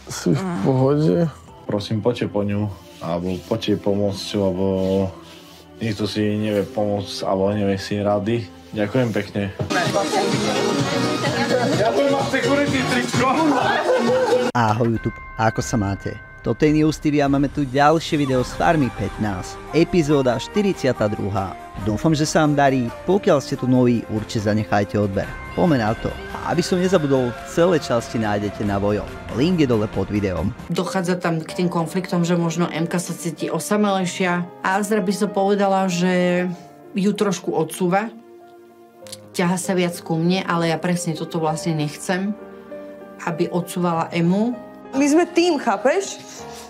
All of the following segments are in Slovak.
Si v pohode? Prosím, poďte po ňu, alebo poďte pomôcť, lebo nikto si nevie pomôcť, alebo nevie si rady. Ďakujem pekne. Ja budem mať security tričko. Ahoj YouTube, ako sa máte? Toto je News TV a máme tu ďalšie video z Farmy 15, epizóda 42. Dúfam, že sa vám darí, pokiaľ ste tu noví, určite zanechajte odber. Poďme na to. A aby som nezabudol, celé časti nájdete na Vojo. Link je dole pod videom. Dochádza tam k tým konfliktom, že možno Emka sa cíti osamelejšia. Azra by som povedala, že ju trošku odsúva. Ťaha sa viac ku mne, ale ja presne toto vlastne nechcem, aby odsúvala Emu. My sme tým, chápeš?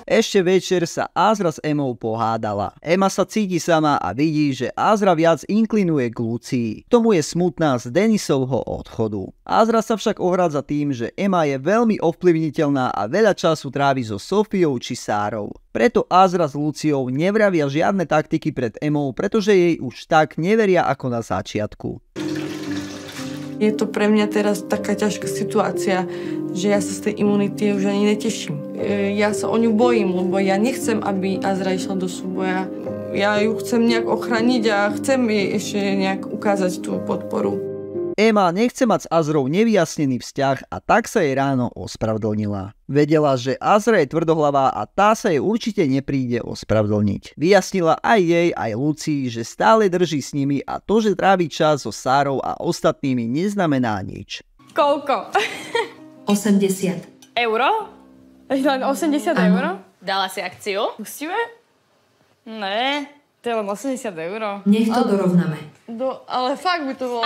Ešte večer sa Azra s Emou pohádala. Ema sa cíti sama a vidí, že Azra viac inklinuje k Lucii. Tomu je smutná z Denisovho odchodu. Azra sa však ohrádza tým, že Ema je veľmi ovplyvniteľná a veľa času trávi so Sofiou či Sárou. Preto Azra s Luciou nevravia žiadne taktiky pred Emou, pretože jej už tak neveria ako na začiatku. Je to pre mňa teraz taká ťažká situácia, že ja sa z tej imunity už ani neteším. Ja sa o ňu bojím, lebo ja nechcem, aby Azra išla do súboja. Ja ju chcem nejak ochraniť a chcem jej ešte nejak ukázať tú podporu. Ema nechce mať s Azrou nevyjasnený vzťah a tak sa jej ráno ospravedlnila. Vedela, že Azra je tvrdohlavá a tá sa jej určite nepríde ospravedlniť. Vyjasnila aj jej, aj Lucii, že stále drží s nimi a to, že trávi čas so Sárou a ostatnými, neznamená nič. Koľko? 80 Euro? Len 80 euro? Dala si akciu? Pustíme? Ne, to je len 80 euro. Nech to dorovnáme. Ale fakt by to bolo...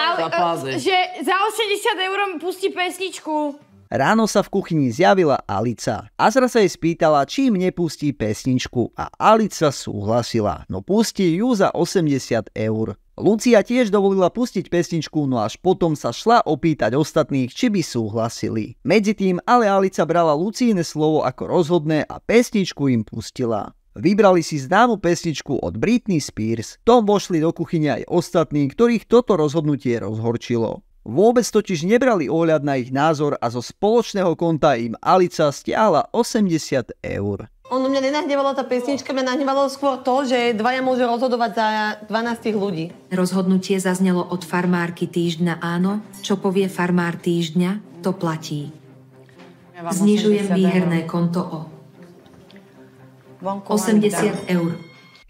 Že za 80 eur mi pustí pesničku. Ráno sa v kuchyni zjavila Alica. Azra sa jej spýtala, či im nepustí pesničku a Alica súhlasila, no pustí ju za 80 eur. Lucia tiež dovolila pustiť pesničku, no až potom sa šla opýtať ostatných, či by súhlasili. Medzitým ale Alica brala Lucíne slovo ako rozhodné a pesničku im pustila. Vybrali si známu pesničku od Britney Spears. Tom vošli do kuchyne aj ostatní, ktorých toto rozhodnutie rozhorčilo. Vôbec totiž nebrali ohľad na ich názor a zo spoločného konta im Alica stiahla 80 eur. Ono mňa nenahnevala tá pesnička, mňa nahnevalo skôr to, že dvaja môžu rozhodovať za 12 ľudí. Rozhodnutie zaznelo od farmárky týždňa áno, čo povie farmár týždňa, to platí. Znižujem výherné konto o 80 eur.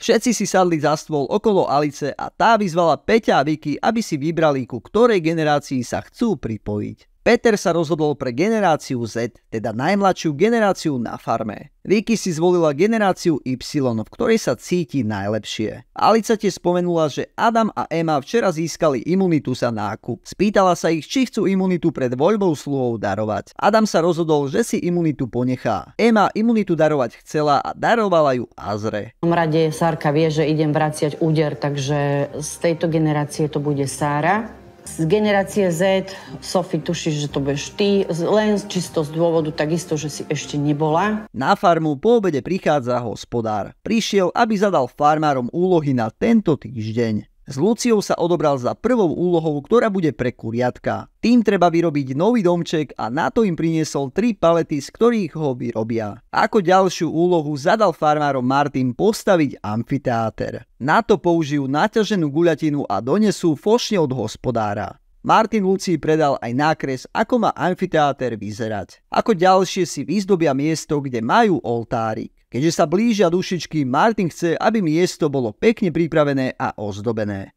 Všetci si sadli za stôl okolo Alice a tá vyzvala Peťa a Vicky, aby si vybrali, ku ktorej generácii sa chcú pripojiť. Peter sa rozhodol pre generáciu Z, teda najmladšiu generáciu na farme. Vicky si zvolila generáciu Y, v ktorej sa cíti najlepšie. Alica tiež spomenula, že Adam a Ema včera získali imunitu za nákup. Spýtala sa ich, či chcú imunitu pred voľbou sluhov darovať. Adam sa rozhodol, že si imunitu ponechá. Ema imunitu darovať chcela a darovala ju Azre. V rade Sárka vie, že idem vraciať úder, takže z tejto generácie to bude Sára. Z generácie Z, Sophie, tušíš, že to budeš ty, len čisto z dôvodu takisto, že si ešte nebola. Na farmu po obede prichádza hospodár. Prišiel, aby zadal farmárom úlohy na tento týždeň. S Luciou sa odobral za prvou úlohou, ktorá bude pre kuriatka. Tým treba vyrobiť nový domček a na to im priniesol 3 palety, z ktorých ho vyrobia. Ako ďalšiu úlohu zadal farmárom Martin postaviť amfiteáter. Na to použijú naťaženú guľatinu a donesú fošne od hospodára. Martin Lucii predal aj nákres, ako má amfiteáter vyzerať. Ako ďalšie si vyzdobia miesto, kde majú oltárik. Keďže sa blížia dušičky, Martin chce, aby miesto bolo pekne pripravené a ozdobené.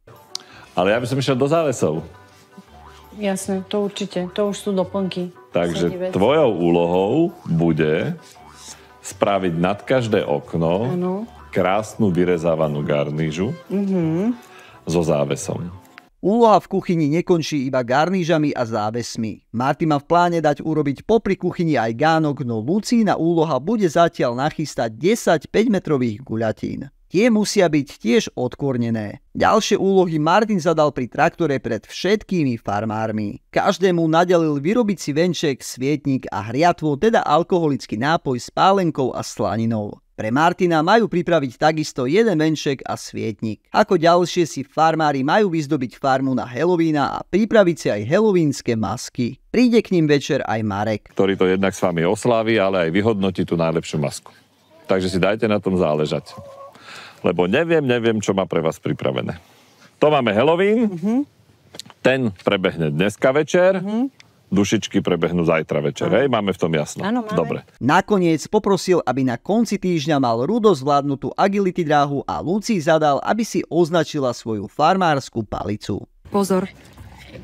Ale ja by som išiel do závesov. Jasné, to určite. To už sú doplnky. Takže tvojou úlohou bude spraviť nad každé okno krásnu vyrezávanú garnížu so závesom. Úloha v kuchyni nekončí iba garnížami a závesmi. Martin má v pláne dať urobiť popri kuchyni aj gánok, no Lucína úloha bude zatiaľ nachystať 10 5-metrových guľatín. Tie musia byť tiež odkornené. Ďalšie úlohy Martin zadal pri traktore pred všetkými farmármi. Každému nadelil vyrobiť si venček, svietnik a hriatvo, teda alkoholický nápoj s pálenkou a slaninou. Pre Martina majú pripraviť takisto jeden venček a svietnik. Ako ďalšie si farmári majú vyzdobiť farmu na Halloweena a pripraviť si aj halloweenské masky. Príde k ním večer aj Marek, ktorý to jednak s vami oslávi, ale aj vyhodnotí tú najlepšiu masku. Takže si dajte na tom záležať. Lebo neviem, čo má pre vás pripravené. To máme Halloween, ten prebehne dneska večer, dušičky prebehnú zajtra večer. Hej, máme v tom jasno. Áno, máme. Dobre. Nakoniec poprosil, aby na konci týždňa mal Rudo zvládnutú agility dráhu a Lucii zadal, aby si označila svoju farmárskú palicu. Pozor,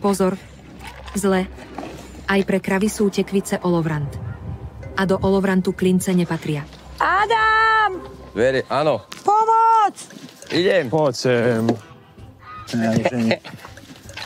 pozor, zle. Aj pre kravy sú tekvice olovrant. A do olovrantu klince nepatria. Adam! Veri, áno. Pomoc! Idem. Poď sem.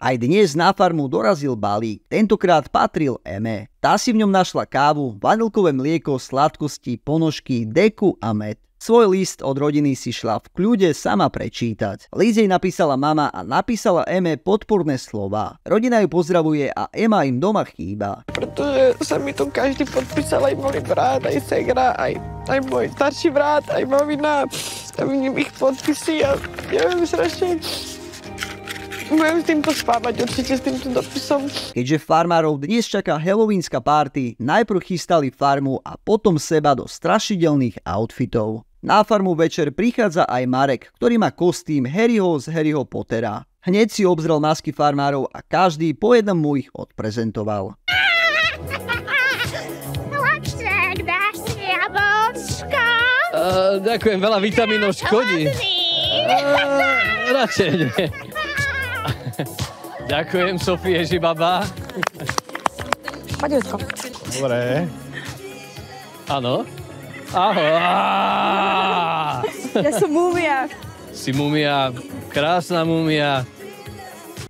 Aj dnes na farmu dorazil balík. Tentokrát patril Eme. Tá si v ňom našla kávu, vanilkové mlieko, sladkosti, ponožky, deku a med. Svoj list od rodiny si šla v kľude sama prečítať. List jej napísala mama a napísala Eme podporné slová. Rodina ju pozdravuje a Ema im doma chýba. Pretože sa mi tu každý podpísal, aj môj brat, aj segra, aj môj starší brat, aj mamina. A vidím ich podpisy a neviem, strašne... Budem s týmto spávať, určite s týmto dopisom. Keďže farmárov dnes čaká halloweenská party, najprv chystali farmu a potom seba do strašidelných outfitov. Na farmu večer prichádza aj Marek, ktorý má kostým Harryho z Harryho Pottera. Hneď si obzrel masky farmárov a každý po jednom mu ich odprezentoval. Chlapček, dáš si jablčko? Ďakujem, veľa vitamínov škodí. Radšej nie. Ďakujem, Sofie, Ježibaba. Poď, Ľudko. Dobre. Áno. Ahoj. Ja som múmia. Si mumia, krásna mumia.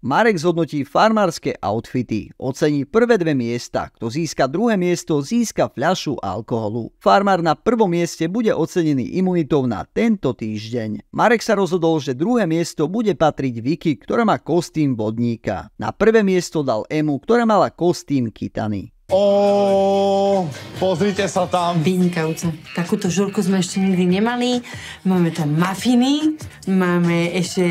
Marek zhodnotí farmárske outfity, ocení prvé 2 miesta, kto získa druhé miesto, získa fľašu alkoholu. Farmár na prvom mieste bude ocenený imunitou na tento týždeň. Marek sa rozhodol, že druhé miesto bude patriť Vicky, ktorá má kostým vodníka. Na prvé miesto dal Emu, ktorá mala kostým kytany. Pozrite sa tam. Vynikajúce. Takúto žurku sme ešte nikdy nemali. Máme tam mafiny, máme ešte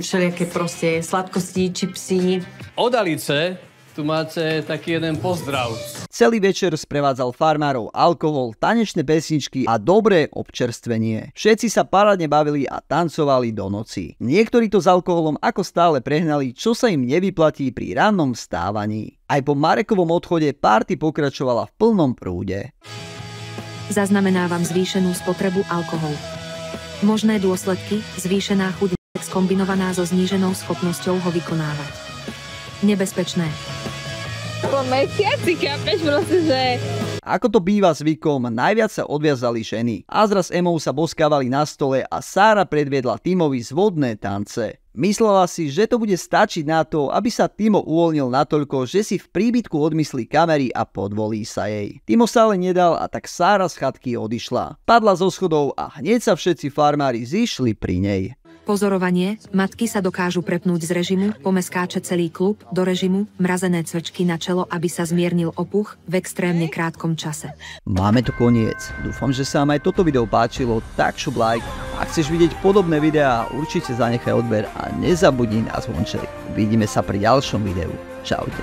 všelijaké proste sladkosti, čipsy. Od Alice tu máte taký jeden pozdrav. Celý večer sprevádzal farmárov alkohol, tanečné pesničky a dobré občerstvenie. Všetci sa parádne bavili a tancovali do noci. Niektorí to s alkoholom ako stále prehnali, čo sa im nevyplatí pri rannom vstávaní. Aj po Marekovom odchode party pokračovala v plnom prúde. Zaznamenávam zvýšenú spotrebu alkoholu. Možné dôsledky, zvýšená chuť skombinovaná so zníženou schopnosťou ho vykonávať. Nebezpečné. Po mesiaci, chápeš proste, že... Ako to býva zvykom, najviac sa odviazali ženy. Azra s Emou sa boskávali na stole a Sára predviedla Timovi zvodné tance. Myslela si, že to bude stačiť na to, aby sa Timo uvoľnil natoľko, že si v príbytku odmyslí kamery a podvolí sa jej. Timo sa ale nedal a tak Sára z chatky odišla. Padla zo schodov a hneď sa všetci farmári zišli pri nej. Pozorovanie, matky sa dokážu prepnúť z režimu, pomeskáče celý klub do režimu, mrazené cvrčky na čelo, aby sa zmiernil opuch v extrémne krátkom čase. Máme tu koniec. Dúfam, že sa vám aj toto video páčilo, tak šup like. Ak chceš vidieť podobné videá, určite zanechaj odber a nezabudni na zvonček. Vidíme sa pri ďalšom videu. Čaute.